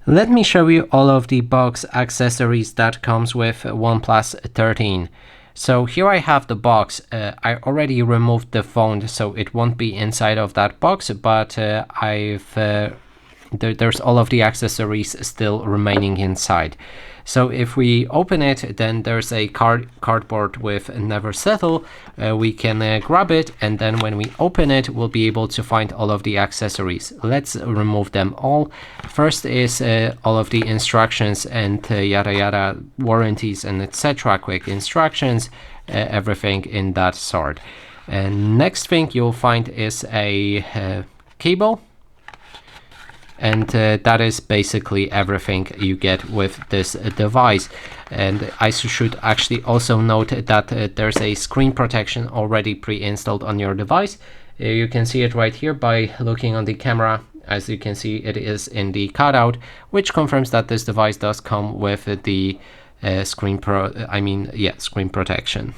Let me show you all of the box accessories that comes with OnePlus 13. So here I have the box. I already removed the phone, so it won't be inside of that box, but there's all of the accessories still remaining inside. So if we open it, then there's a cardboard with Never Settle. We can grab it, and then when we open it, we'll be able to find all of the accessories. Let's remove them all. First is all of the instructions and yada yada, warranties and etc. Quick instructions, everything in that sort. And next thing you'll find is a cable. And that is basically everything you get with this device. And I should actually also note that there's a screen protection already pre-installed on your device. You can see it right here by looking on the camera. As you can see, it is in the cutout, which confirms that this device does come with the screen protection.